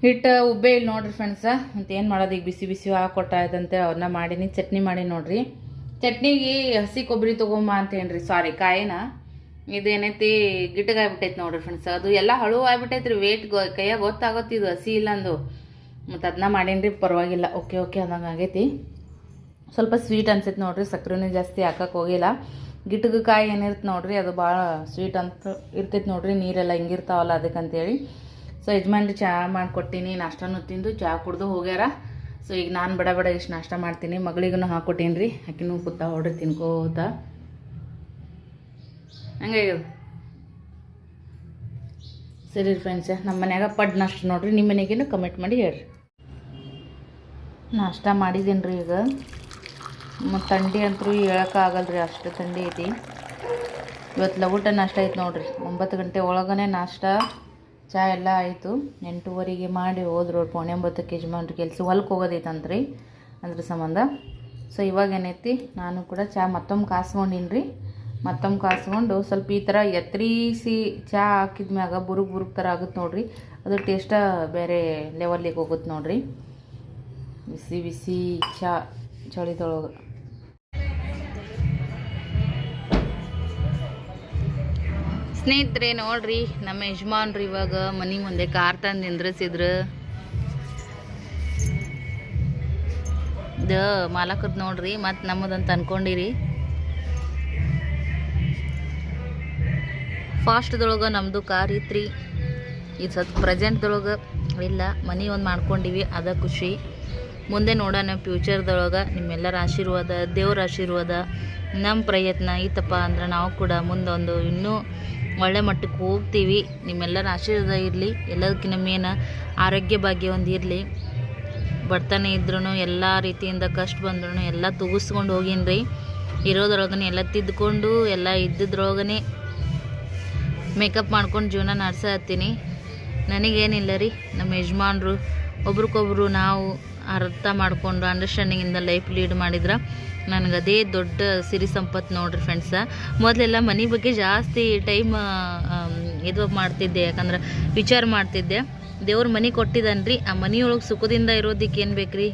ಹಿಟ್ಟು ಉಬ್ಬೆ ಇಲ್ಲಿ ನೋಡ್ರಿ ಫ್ರೆಂಡ್ಸ. ಮತ್ತು ಏನು ಮಾಡೋದು, ಈಗ ಬಿಸಿ ಬಿಸಿ ಹಾಕೊಟ್ಟಾಯ್ತಂತೆ ಅವ್ರನ್ನ ಮಾಡೀನಿ. ಚಟ್ನಿ ಮಾಡಿ ನೋಡ್ರಿ. ಚಟ್ನಿಗೆ ಹಸಿ ಕೊಬ್ಬರಿ ತೊಗೊಂಬ ಅಂತೇನ್ರಿ, ಸಾರಿ ಕಾಯಿನ. ಇದೇನೈತಿ ಗಿಟ್ಟಗಾಗ್ಬಿಟ್ಟೈತಿ ನೋಡ್ರಿ ಫ್ರೆಂಡ್ಸ್. ಅದು ಎಲ್ಲ ಹಳು ಆಗ್ಬಿಟ್ಟೈತ್ರಿ, ವೇಟ್ ಕೈಯಾಗ ಗೊತ್ತಾಗತ್ತೆ ಇದು ಹಸಿ ಇಲ್ಲ ಅಂದು. ಮತ್ತು ಅದನ್ನ ಮಾಡೀನಿ, ಪರವಾಗಿಲ್ಲ, ಓಕೆ ಓಕೆ ಅಂದಂಗೆ ಆಗೈತಿ. ಸ್ವಲ್ಪ ಸ್ವೀಟ್ ಅನ್ಸೈತೆ ನೋಡ್ರಿ, ಸಕ್ಕರೆನೂ ಜಾಸ್ತಿ ಹಾಕಕ್ಕೆ ಹೋಗಿಲ್ಲ. ಗಿಟ್ಟಗ ಕಾಯಿ ಏನಿರುತ್ತೆ ನೋಡ್ರಿ, ಅದು ಭಾಳ ಸ್ವೀಟ್ ಅಂತ ಇರ್ತೈತೆ ನೋಡ್ರಿ, ನೀರೆಲ್ಲ ಹಿಂಗಿರ್ತಾವಲ್ಲ ಅದಕ್ಕಂತೇಳಿ. ಸೊ ಯಜಮಾನ್ರಿ ಚಹಾ ಮಾಡಿಕೊಟ್ಟಿನಿ, ನಾಷ್ಟಾನು ತಿಂದು ಚಹಾ ಕುಡ್ದು ಹೋಗ್ಯಾರ. ಸೊ ಈಗ ನಾನು ಬಡ ಬಡ ಇಷ್ಟು ನಾಷ್ಟ ಮಾಡ್ತೀನಿ. ಮಗಳಿಗೂ ಹಾಕ್ಕೊಟ್ಟೀನಿ ರೀ, ಆಕಿನೂ ಕೂತ ಹೊಡ್ರಿ ತಿನ್ಕೋತ. ಹಂಗಾಗ್ಯದ. ಸರಿ ಫ್ರೆಂಡ್ಸ, ನಮ್ಮ ಮನ್ಯಾಗ ಪಡ್ ನಾಷ್ಟ ನೋಡ್ರಿ, ನಿಮ್ಮ ಮನೆಗೇನು ಕಮೆಂಟ್ ಮಾಡಿ ಹೇಳ್ರಿ. ನಾಷ್ಟ ಮಾಡಿದ್ದೀನಿ ರೀ ಈಗ. ಮತ್ತು ಥಂಡಿ ಅಂತೂ ಹೇಳೋಕ್ಕಾಗಲ್ಲ ರೀ, ಅಷ್ಟು ಥಂಡಿ ಐತಿ. ಇವತ್ತು ಲಗುಟ ನಾಷ್ಟ ಐತೆ ನೋಡ್ರಿ. 9 ಗಂಟೆ ಒಳಗನೆ ನಾಷ್ಟ ಚಹಾ ಎಲ್ಲ ಆಯಿತು. 8:15ಗೆ ಮಾಡಿ ಹೋದ್ರು 8:45 ಯಜಮಾನ್ರು ಕೆಲಸ ಹೊಲಕ್ಕೆ ಹೋಗೋದೈತಂತ್ರಿ, ಅದ್ರ ಸಂಬಂಧ. ಸೊ ಇವಾಗ ಏನೈತಿ, ನಾನು ಕೂಡ ಚಹಾ ಮತ್ತೊಮ್ಮೆ ಕಾಸ್ಕೊಂಡಿನಿ ರೀ. ಮತ್ತೊಮ್ಮೆ ಕಾಸ್ಕೊಂಡು ಸ್ವಲ್ಪ ಈ ಥರ ಎತ್ತರಿಸಿ ಚಹಾ ಹಾಕಿದ್ಮ್ಯಾಗ ಬುರುಗ್ ಥರ ಆಗುತ್ತೆ ನೋಡ್ರಿ, ಅದು ಟೇಸ್ಟ ಬೇರೆ ಲೆವೆಲ್ಲಿಗೆ ಹೋಗುತ್ತೆ ನೋಡ್ರಿ. ಬಿಸಿ ಬಿಸಿ ಚಹಾ ಚಳಿದೊಳಗೆ. ಸ್ನೇಹಿತರೆ ನೋಡ್ರಿ, ನಮ್ಮ ಯಜಮಾನ್ರು ಇವಾಗ ಮನೆ ಮುಂದೆ ಕಾರ್ ತಂದು ನಿಂದ್ರಿಸಿದ್ರು. ಇದು ಮಾಲಕದ್ ನೋಡ್ರಿ, ಮತ್ತು ನಮ್ಮದಂತ ಅನ್ಕೊಂಡಿರಿ. ಫಾಸ್ಟ್ದೊಳಗೆ ನಮ್ಮದು ಕಾರ್ ಇತ್ರಿ. ಇದು ಸ್ವಲ್ಪ ಪ್ರೆಸೆಂಟ್ದೊಳಗೆ ಇಲ್ಲ, ಮನೆ ಒಂದು ಮಾಡ್ಕೊಂಡಿವಿ, ಅದ ಖುಷಿ. ಮುಂದೆ ನೋಡೋಣ ಫ್ಯೂಚರ್ದೊಳಗೆ ನಿಮ್ಮೆಲ್ಲರ ಆಶೀರ್ವಾದ, ದೇವ್ರ ಆಶೀರ್ವಾದ, ನಮ್ಮ ಪ್ರಯತ್ನ ಇತ್ತಪ್ಪ ಅಂದ್ರೆ ನಾವು ಕೂಡ ಮುಂದೊಂದು ಇನ್ನೂ ಒಳ್ಳೆ ಮಟ್ಟಕ್ಕೆ ಹೋಗ್ತೀವಿ. ನಿಮ್ಮೆಲ್ಲರ ಆಶೀರ್ವಾದ ಇರಲಿ. ಎಲ್ಲದಕ್ಕಿಂತ ಮೇನ್ ಆರೋಗ್ಯ ಭಾಗ್ಯ ಒಂದು ಇರಲಿ. ಬಡತನ ಇದ್ರೂ ಎಲ್ಲ ರೀತಿಯಿಂದ ಕಷ್ಟ ಬಂದ್ರೂ ಎಲ್ಲ ತುಗಿಸ್ಕೊಂಡು ಹೋಗೀನಿ. ಇರೋದ್ರೊಳಗನೆ ಎಲ್ಲ ತಿದ್ದುಕೊಂಡು ಎಲ್ಲ ಇದ್ದಿದ್ರೊಳಗನೆ ಮೇಕಪ್ ಮಾಡ್ಕೊಂಡು ಜೀವನ ನಡೆಸತ್ತೀನಿ. ನನಗೇನಿಲ್ಲ ರೀ, ನಮ್ಮ ಯಜಮಾನ್ರು ಒಬ್ರಿಗೊಬ್ರು ನಾವು ಅರ್ಥ ಮಾಡಿಕೊಂಡು ಅಂಡರ್ಸ್ಟ್ಯಾಂಡಿಂಗಿಂದ ಲೈಫ್ ಲೀಡ್ ಮಾಡಿದ್ರೆ ನನಗೆ ಅದೇ ದೊಡ್ಡ ಸಿರಿ ಸಂಪತ್ತು ನೋಡ್ರಿ ಫ್ರೆಂಡ್ಸ. ಮೊದಲೆಲ್ಲ ಮನೆ ಬಗ್ಗೆ ಜಾಸ್ತಿ ಟೈಮ್ ಇದು ಮಾಡ್ತಿದ್ದೆ, ಯಾಕಂದ್ರೆ ವಿಚಾರ ಮಾಡ್ತಿದ್ದೆ. ದೇವ್ರ ಮನೆ ಕೊಟ್ಟಿದ್ದಾನ್ರಿ, ಆ ಮನೆಯೊಳಗೆ ಸುಖದಿಂದ ಇರೋದಕ್ಕೆ ಏನು ಬೇಕು ರೀ,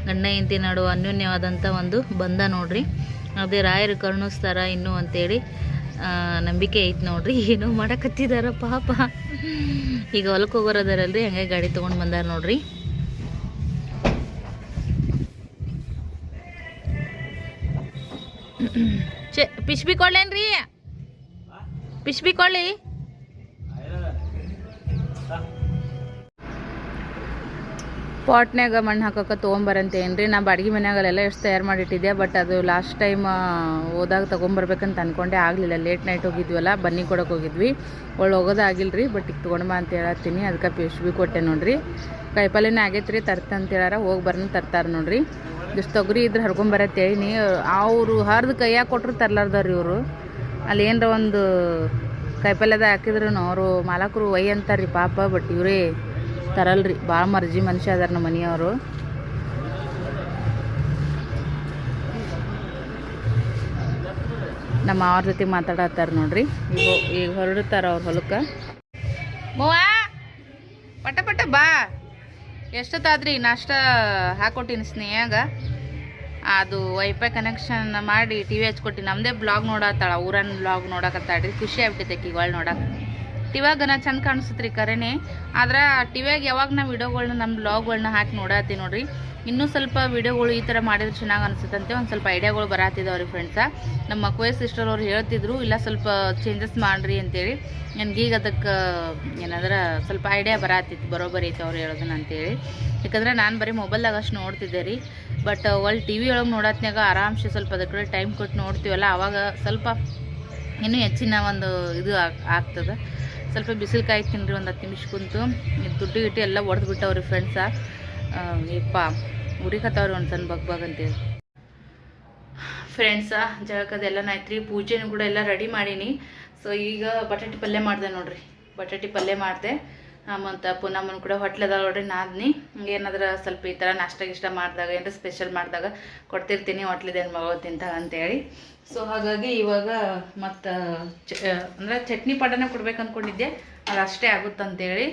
ಗಂಡ ಹೆಂಡತಿ ನಡುವೆ ಅನ್ಯೋನ್ಯವಾದಂಥ ಒಂದು ಬಂಧ ನೋಡ್ರಿ. ಅದೇ ರಾಯರು ಕರುಣಿಸ್ತಾರ ಇನ್ನೂ ಅಂತೇಳಿ ನಂಬಿಕೆ ಐತೆ ನೋಡ್ರಿ. ಏನೋ ಮಾಡಕತ್ತಿದಾರ ಪಾಪ. ಈಗ ಹೊಲಕ್ಕೆ ಹೋಗೋರದಾರಲ್ರಿ, ಹಂಗೆ ಗಾಡಿ ತೊಗೊಂಡು ಬಂದಾರ ನೋಡ್ರಿ. ಪಿಶ್ಬಿ ಕೊಡ್ಲೇನ್ರಿ? ಪಿಶ್ಬಿ ಕೊಳ್ಳಿ. ಪಾಟ್ನ್ಯಾಗ ಮಣ್ಣು ಹಾಕೋಕೆ ತೊಗೊಂಬರಂತೇನು ರೀ. ನಾ ಬಾಡಿಗೆ ಮನ್ಯಾಗಲೆಲ್ಲ ಎಷ್ಟು ತಯಾರು ಮಾಡಿಟ್ಟಿದ್ದೆ. ಬಟ್ ಅದು ಲಾಸ್ಟ್ ಟೈಮ್ ಹೋದಾಗ ತೊಗೊಂಬರ್ಬೇಕಂತ ಅಂದ್ಕೊಂಡೆ, ಆಗಲಿಲ್ಲ. ಲೇಟ್ ನೈಟ್ ಹೋಗಿದ್ವಲ್ಲ, ಬನ್ನಿ ಕೊಡೋಕೆ ಹೋಗಿದ್ವಿ. ಒಳ್ಳೆ ಹೋಗೋದಾಗಿಲ್ಲ ರೀ. ಬಟ್ ಈಗ ತೊಗೊಂಡ್ಬ ಅಂತ ಹೇಳತ್ತೀನಿ. ಅದಕ್ಕೆ ಪೇಸ್ಟ್ ಬಿ ಕೊಟ್ಟೆ ನೋಡಿರಿ. ಕಾಯಿಪಲ್ಯನೇ ಆಗೈತೆ ರೀ, ತರ್ತಂತ ಹೇಳಾರ. ಹೋಗಿ ಬರ್ನ ತರ್ತಾರೆ ನೋಡಿರಿ. ಇಷ್ಟು ತೊಗರಿ ಇದ್ರೆ ಹರ್ಕೊಂಬರತ್ತೇಳಿ ಅವರು ಹರಿದು ಕೈಯಾಗ ಕೊಟ್ಟರು ತರ್ಲಾರ್ದಾರ ಇವರು. ಅಲ್ಲಿ ಏನರ ಒಂದು ಕಾಯಿಪಲ್ಯದ ಹಾಕಿದ್ರು ಅವರು ಮಾಲಕರು ಒಯ್ ಅಂತಾರೆ ರೀ ಪಾಪ. ಬಟ್ ಇವರೇ ತರಲ್ರಿ. ಭಾಳ ಮರ್ಜಿ ಮನುಷ್ಯ ಅದಾರ ನಮ್ಮ ಮನೆಯವರು. ನಮ್ಮ ಅವ್ರ ಜೊತೆ ಮಾತಾಡತ್ತಾರ ನೋಡ್ರಿ. ಈಗ ಹೊರಡ್ತಾರ ಅವ್ರ ಹೊಲಕ್ಕೆ. ಮೋವಾ ಪಟ ಪಟ ಬಾ. ಎಷ್ಟೊತ್ತಾದ್ರಿ ನಾಷ್ಟ ಹಾಕೊಟ್ಟಿನಿ ಸ್ನೇಹಾಗ. ಅದು ವೈಫೈ ಕನೆಕ್ಷನ್ ಮಾಡಿ ಟಿ ವಿ ಹಚ್ಕೊಟ್ಟು ನಮ್ಮದೇ ಬ್ಲಾಗ್ ನೋಡತ್ತಾಳ. ಊರನ್ನ ಬ್ಲಾಗ್ ನೋಡಕತ್ತಾಡ್ರಿ. ಖುಷಿ ಆಗ್ಬಿಟ್ಟೈತೆ ಈಗ ಒಳ್ಳೆ ನೋಡಕ್ಕೆ. ಟಿವ್ಯಾಗ ನಾ ಚಂದ ಕಾಣಿಸುತ್ತೆ ರೀ ಕರೆನೇ. ಆದ್ರೆ ಟಿವ್ಯಾಗ ಯಾವಾಗ ನಾವು ವಿಡಿಯೋಗಳ್ನ ನಮ್ಮ ಬ್ಲಾಗ್ಗಳನ್ನ ಹಾಕಿ ನೋಡತ್ತೀವಿ ನೋಡ್ರಿ. ಇನ್ನೂ ಸ್ವಲ್ಪ ವಿಡಿಯೋಗಳು ಈ ಥರ ಮಾಡಿದ್ರೆ ಚೆನ್ನಾಗಿ ಅನಿಸುತ್ತಂತೆ. ಒಂದು ಸ್ವಲ್ಪ ಐಡಿಯಾಗಳು ಬರತ್ತಿದ್ದಾವೆ ರೀ ಫ್ರೆಂಡ್ಸ. ನಮ್ಮ ಮಕ್ವೇ ಸಿಸ್ಟರ್ ಅವ್ರು ಹೇಳ್ತಿದ್ರು ಇಲ್ಲ ಸ್ವಲ್ಪ ಚೇಂಜಸ್ ಮಾಡಿರಿ ಅಂತೇಳಿ. ನನಗೀಗ ಅದಕ್ಕೆ ಏನಾದ್ರೆ ಸ್ವಲ್ಪ ಐಡಿಯಾ ಬರತ್ತಿತ್ತು, ಬರೋಬ್ಬರಿ ಐತೆ ಅವ್ರು ಹೇಳೋದನ್ನ ಅಂತೇಳಿ. ಯಾಕಂದ್ರೆ ನಾನು ಬರೀ ಮೊಬೈಲ್ದಾಗ ಅಷ್ಟು ನೋಡ್ತಿದ್ದೆ ರೀ. ಬಟ್ ಒಳ್ಳೆ ಟಿ ವಿ ಒಳಗೆ ನೋಡತ್ನಾಗ ಆರಾಮ್ಸೆ ಸ್ವಲ್ಪ ಅದಕ್ಕೆ ಟೈಮ್ ಕೊಟ್ಟು ನೋಡ್ತೀವಲ್ಲ, ಆವಾಗ ಸ್ವಲ್ಪ ಇನ್ನೂ ಹೆಚ್ಚಿನ ಒಂದು ಇದು ಆಗ್ತದೆ. ಸ್ವಲ್ಪ ಬಿಸಿಲು ಕಾಯ್ತೀನಿ ರೀ, ಒಂದು 10 ನಿಮಿಷ ಕುಂತು. ದುಡ್ಡು ಗಿಟ್ಟು ಎಲ್ಲ ಹೊಡೆದು ಬಿಟ್ಟವ್ರಿ ಫ್ರೆಂಡ್ಸ. ಯಪ್ಪ ಉರಿಕತ್ತವ್ರಿ ಒಂದು ಸಣ್ಣ ಬಗ್ ಅಂತೇಳಿ ಫ್ರೆಂಡ್ಸ. ಜಳಕದೆಲ್ಲನ ಆಯ್ತು ರೀ. ಪೂಜೆನೂ ಕೂಡ ಎಲ್ಲ ರೆಡಿ ಮಾಡೀನಿ. ಸೊ ಈಗ ಬಟಾಟಿ ಪಲ್ಯ ಮಾಡಿದೆ ನೋಡ್ರಿ. ಬಟಾಟಿ ಪಲ್ಯ ಮಾಡಿದೆ. ಮತ್ತು ಪುನಮ್ಮನ ಕೂಡ ಹೊಟ್ಲದ ನೋಡ್ರಿ ನಾದ್ನಿ. ಏನಾದ್ರೆ ಸ್ವಲ್ಪ ಈ ಥರ ನಾಷ್ಟ ಗಿಷ್ಟ ಮಾಡಿದಾಗ ಏನಾರ ಸ್ಪೆಷಲ್ ಮಾಡಿದಾಗ ಕೊಡ್ತಿರ್ತೀನಿ ಹೊಟ್ಲಿದೇನು ಮಗಳು ತಿಂತ ಅಂತೇಳಿ. ಸೊ ಹಾಗಾಗಿ ಇವಾಗ ಮತ್ತು ಅಂದರೆ ಚಟ್ನಿ ಪಡನೇ ಕೊಡ್ಬೇಕು ಅಂದ್ಕೊಂಡಿದ್ದೆ. ಅದು ಅಷ್ಟೇ ಆಗುತ್ತಂತೇಳಿ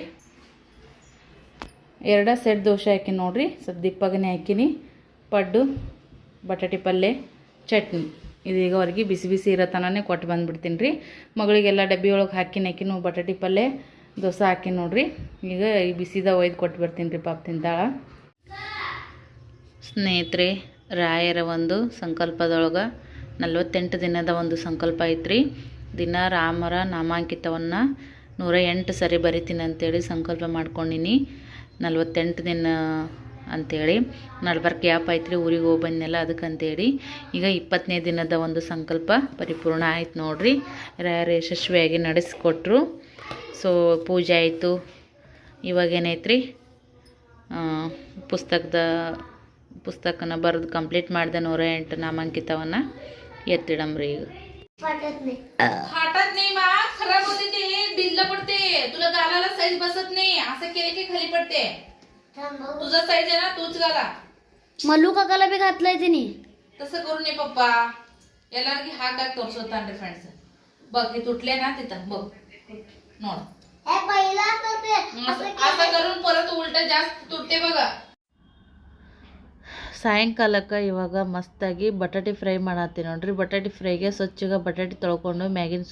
2 ಸೆಟ್ ದೋಸೆ ಹಾಕಿನಿ ನೋಡ್ರಿ. ಸ್ವಲ್ಪ ದಿಪ್ಪಾಗನೇ ಹಾಕಿನಿ. ಪಡ್ಡು, ಬಟಾಟಿ ಪಲ್ಯ, ಚಟ್ನಿ. ಇದೀಗ ಅವ್ರಿಗೆ ಬಿಸಿ ಬಿಸಿ ಇರೋ ತನನೇ ಕೊಟ್ಟು ಬಂದುಬಿಡ್ತೀನಿ ರೀ. ಮಗಳಿಗೆಲ್ಲ ಡಬ್ಬಿ ಒಳಗೆ ಹಾಕಿನೂ ಬಟಾಟಿ ಪಲ್ಯ ದೋಸೆ ಹಾಕಿ ನೋಡ್ರಿ. ಈಗ ಈ ಬಿಸಿದ ಒಯ್ದು ಕೊಟ್ಟು ಬರ್ತೀನಿ ರೀ. ಪಾಪ ತಿಂತಾಳ. ಸ್ನೇಹಿತರೆ, ರಾಯರ ಒಂದು ಸಂಕಲ್ಪದೊಳಗೆ 48 ದಿನದ ಒಂದು ಸಂಕಲ್ಪ ಐತ್ರಿ. ದಿನ ರಾಮರ ನಾಮಾಂಕಿತವನ್ನು 108 ಸರಿ ಬರಿತೀನಿ ಅಂತೇಳಿ ಸಂಕಲ್ಪ ಮಾಡ್ಕೊಂಡಿನಿ. 48 ದಿನ ಅಂಥೇಳಿ. ನಡ್ಬರ್ಕ್ ಗ್ಯಾಪ್ ಐತ್ರಿ, ಊರಿಗೆ ಹೋಗಿ ಬಂದೆಲ್ಲ ಅದಕ್ಕಂತೇಳಿ. ಈಗ 20ನೇ ದಿನದ ಒಂದು ಸಂಕಲ್ಪ ಪರಿಪೂರ್ಣ ಆಯ್ತು ನೋಡ್ರಿ. ರಾಯರು ಯಶಸ್ವಿಯಾಗಿ ನಡೆಸಿಕೊಟ್ರು. ಸೊ ಪೂಜೆ ಆಯಿತು. ಇವಾಗೇನೈತ್ರಿ, ಪುಸ್ತಕನ ಬರೆದು ಕಂಪ್ಲೀಟ್ ಮಾಡಿದೆ. 108 ನಾಮಾಂಕಿತವನ್ನು ಎತ್ತಿಡಮ್ರಿ. ಈಗ फाटत नाही मा, खराब होते ते, ढिल्ल पडते. तुला गालाला साईज बसत नाही. असं केलं की खाली पडते. तुझा साईज आहे ना, तूच घाला. मल्लू काकाला बी घातलंय तिने. तसं करू नये पप्पा. ಎಲ್ಲಾರ್ಗಿ ಹಾಕಾಕ್ ತೋರ್ಸೋತಾನ್ರಿ ಫ್ರೆಂಡ್ಸ್. बघ हे तुटले ना तिथं बघ नोड. असं करून परत उलट जास्त तुटते बघा. ಸಾಯಂಕಾಲಕ್ಕೆ ಇವಾಗ ಮಸ್ತಾಗಿ ಬಟಾಟಿ ಫ್ರೈ ಮಾಡತ್ತೀನಿ ನೋಡ್ರಿ. ಬಟಾಟಿ ಫ್ರೈಗೆ ಸ್ವಚ್ಛಗೆ ಬಟಾಟಿ ತೊಳ್ಕೊಂಡು ಮ್ಯಾಗಿನ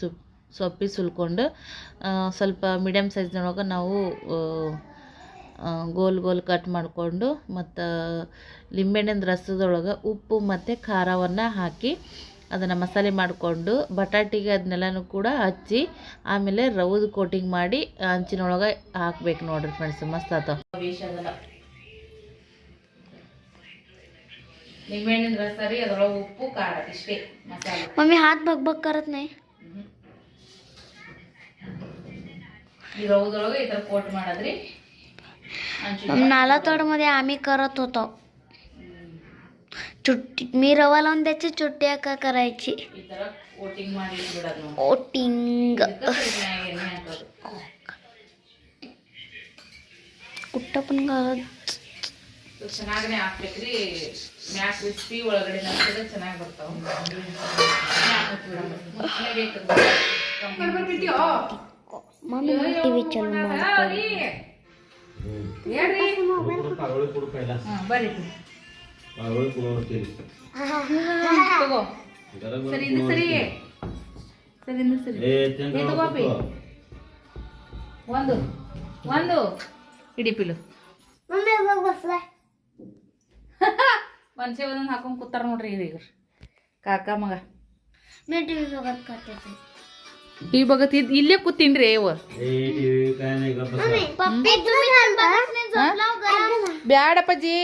ಸೊಪ್ಪಿ ಸುಲ್ಕೊಂಡು ಸ್ವಲ್ಪ ಮೀಡಿಯಮ್ ಸೈಜ್ನೊಳಗೆ ನಾವು ಗೋಲ್ ಕಟ್ ಮಾಡಿಕೊಂಡು ಮತ್ತು ಲಿಂಬೆಹಣ್ಣಿನ ರಸದೊಳಗೆ ಉಪ್ಪು ಮತ್ತು ಖಾರವನ್ನು ಹಾಕಿ ಅದನ್ನು ಮಸಾಲೆ ಮಾಡಿಕೊಂಡು ಬಟಾಟಿಗೆ ಅದನ್ನೆಲ್ಲನೂ ಕೂಡ ಹಚ್ಚಿ ಆಮೇಲೆ ರೌದು ಕೋಟಿಂಗ್ ಮಾಡಿ ಹಂಚಿನೊಳಗೆ ಹಾಕ್ಬೇಕು ನೋಡ್ರಿ ಫ್ರೆಂಡ್ಸ್. ಮಸ್ತ್ ಆತ. निंबेहಣ್ಣಿನ ರಸ ರೀ, ಅದರೊಳಗೆ ಉಪ್ಪು ಖಾರ ಇಷ್ಟೇ ಮಸಾಲೆ. मम्मी हात बघ करत नाही. ಈ ರೌದೊಳಗೆ ಈ ಥರ ಕೋಟ್ ಮಾಡೋದ್ರಿ. नालातोडमध्ये आम्ही करत होतो. चुट्टी मी रवा लावून त्याची चुट्टी का करायची. ಈ ಥರ ಕೋಟಿಂಗ್ ಮಾಡಿ ಬಿಡೋದು. ओटिंग ಎಣ್ಣೆ ಹಾಕೋದು. कुठं पण घालत. ಚೆನ್ನಾಗೇ ಹಾಕ್ಬೇಕ್ರಿ. ಮ್ಯಾಕ್ ಕ್ರಿಸ್ಪಿ ಒಳಗಡೆ ನಡ್ಸೋದು ಚೆನ್ನಾಗಿ ಬರ್ತಾವ. मम्मी टीव्ही चालू ಮಾಡ್ಕೊಳ್ಳಿ. ಬರ್ರಿ ತಗೋ. ಸರಿ ಇದು ಸರಿ ಸರಿ ಇದು ಸರಿ ತಗೋಪಿ. ಒಂದು ಹಿಡಿಪಿಲು मम्मी बघ बसलाय. ಮನುಷ್ಯ ಒಂದೊಂದು ಹಾಕೊಂಡು ಕೂತಾರ ನೋಡ್ರಿ ಈಗ ಕಾಕ ಮಗ. मी टीव्ही बघत करते. ಈ ಬಗತ್ ಇಲ್ಲೇ ಕೂತೀನ್ರಿ ಅವ ಬ್ಯಾಡಪ್ಪಾಜಿ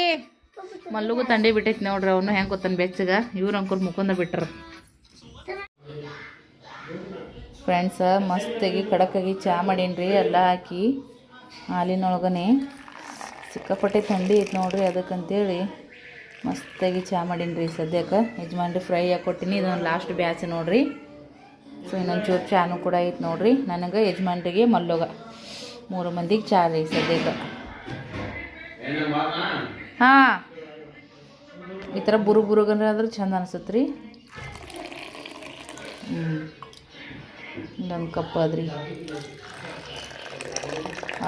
ಮಲ್ಲುಗೂ ತಂಡಿ ಬಿಟ್ಟೈತಿ ನೋಡ್ರಿ ಅವನು ಹೆಂಗೆ ಗೊತ್ತಾನ ಬೆಚ್ಚಗ ಇವ್ರು ಅಂಕುರ್ ಮುಖಂದ ಬಿಟ್ರ ಫ್ರೆಂಡ್ಸ ಮಸ್ತಾಗಿ ಕಡಕಾಗಿ ಚಹಾ ಮಾಡೀನಿ ಎಲ್ಲ ಹಾಕಿ ಹಾಲಿನೊಳಗನೆ ಸಿಕ್ಕಾಪಟ್ಟೆ ಥಂಡಿ ಐತೆ ನೋಡ್ರಿ ಅದಕ್ಕಂತೇಳಿ ಮಸ್ತಾಗಿ ಚಹಾ ಮಾಡೀನಿ ಸದ್ಯಕ್ಕೆ ಯಜಮಾನ್ರಿ ಫ್ರೈ ಹಾಕೊಟ್ಟಿನಿ ಇದೊಂದು ಲಾಸ್ಟ್ ಬ್ಯಾಚ್ ನೋಡ್ರಿ ಸೊ ಇನ್ನೊಂದು ಚೂರು ಚಾನು ಕೂಡ ಐತೆ ನೋಡ್ರಿ ನನಗೆ ಯಜಮಾನ್ರಿಗೆ ಮಲ್ಲೋಗ 3 ಮಂದಿಗೆ ಚಹಾ ರೀ ಸದ್ಯಕ್ಕೆ ಹಾಂ ಈ ಥರ ಬುರುಗಂದ್ರೆ ಚಂದ ಅನಿಸುತ್ತೆ ರೀ ಇನ್ನೊಂದು ಕಪ್ ಅದ್ರಿ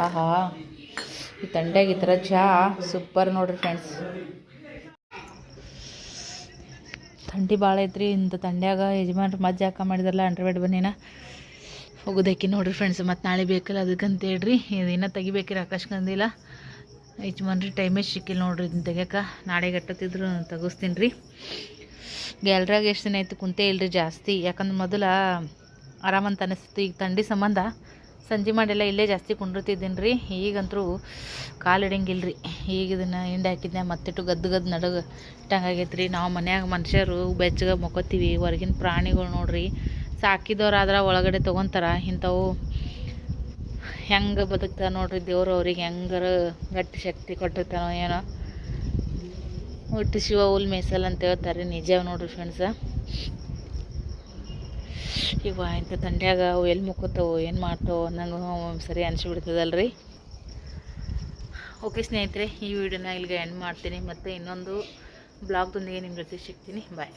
ಆಹಾ ಈ ತಂಡ್ಯಾಗ ಈ ಥರ ಚಹಾ ಸೂಪರ್ ನೋಡ್ರಿ ಫ್ರೆಂಡ್ಸ್ ಥಂಡಿ ಭಾಳ ಐತ್ರಿ ಇಂಥ ತಂಡ್ಯಾಗ ಯಜಮಾನ್ರು ಮಜ್ಜೆ ಹಾಕ ಮಾಡಿದ್ರಲ್ಲ ಅಂಡ್ರವೇಡ್ ಬನ್ನಿನ ಹೋಗೋದಕ್ಕೆ ನೋಡ್ರಿ ಫ್ರೆಂಡ್ಸ್ ಮತ್ತು ನಾಳೆ ಬೇಕಲ್ಲ ಅದಕ್ಕಂತ ಹೇಳ್ರಿ ಇನ್ನೂ ತೆಗಿಬೇಕಿರಿ ಆಕಾಶ್ಕಂದಿಲ್ಲ ಯಜಮಾನ್ರಿ ಟೈಮೇ ಸಿಕ್ಕಿಲ್ಲ ನೋಡ್ರಿ ಇದನ್ನ ತೆಗಿಯೋಕೆ ನಾಳೆ ಗಟ್ಟತ್ತಿದ್ರು ತೆಗಿಸ್ತೀನಿ ರೀ ಗ್ಯಾಲ್ರಾಗ ಎಷ್ಟು ದಿನ ಆಯ್ತು ಕುಂತೇ ಇಲ್ರಿ ಜಾಸ್ತಿ ಯಾಕಂದ್ರೆ ಮೊದಲ ಆರಾಮಂತ ಅನಿಸ್ತು ಈಗ ಥಂಡಿ ಸಂಬಂಧ ಸಂಜೆ ಮಾಡಿಲ್ಲ ಇಲ್ಲೇ ಜಾಸ್ತಿ ಕುಂಡಿರ್ತಿದ್ದೀನಿ ರೀ ಈಗಂತರೂ ಕಾಲು ಹಿಡಿಯಂಗಿಲ್ಲ ರೀ ಈಗ ಇದನ್ನು ಹಿಂಡಿ ಹಾಕಿದ್ದೆ ಮತ್ತಿಟ್ಟು ಗದ್ದು ನಡುಗೆ ಇಟ್ಟಂಗಾಗೈತೆ ರೀ ನಾವು ಮನ್ಯಾಗ ಮನುಷ್ಯರು ಬೆಚ್ಚಗೆ ಮೊಕ್ಕೋತೀವಿ ಹೊರಗಿನ ಪ್ರಾಣಿಗಳು ನೋಡ್ರಿ ಸಾಕಿದವ್ರಾದ್ರೆ ಒಳಗಡೆ ತೊಗೊತಾರ ಇಂಥವು ಹೆಂಗೆ ಬದುಕ್ತಾರೆ ನೋಡ್ರಿ ದೇವ್ರು ಅವ್ರಿಗೆ ಹೆಂಗಾರ ಗಟ್ಟಿ ಶಕ್ತಿ ಕೊಟ್ಟಿರ್ತಾನೋ ಏನೋ ಒಟ್ಟು ಶಿವ ಹುಲ್ ಮೇಸಲ್ ಅಂತ ಹೇಳ್ತಾರೆ ನಿಜ ನೋಡ್ರಿ ಫ್ರೆಂಡ್ಸ ಇವ ಇಂಥ ತಂಡ್ಯಾಗ ಅವು ಎಲ್ಲಿ ಮುಕ್ಕೋತಾವೋ ಏನು ಮಾಡ್ತಾವೋ ನಂಗೆ ಸರಿ ಅನಿಸ್ಬಿಡ್ತದಲ್ರಿ ಓಕೆ ಸ್ನೇಹಿತರೆ ಈ ವಿಡಿಯೋನ ಇಲ್ಲಿಗೆ ಎಂಡ್ ಮಾಡ್ತೀನಿ ಮತ್ತು ಇನ್ನೊಂದು ಬ್ಲಾಗ್ದೊಂದಿಗೆ ನಿಮ್ಮ ಜೊತೆ ಸಿಗ್ತೀನಿ ಬಾಯ್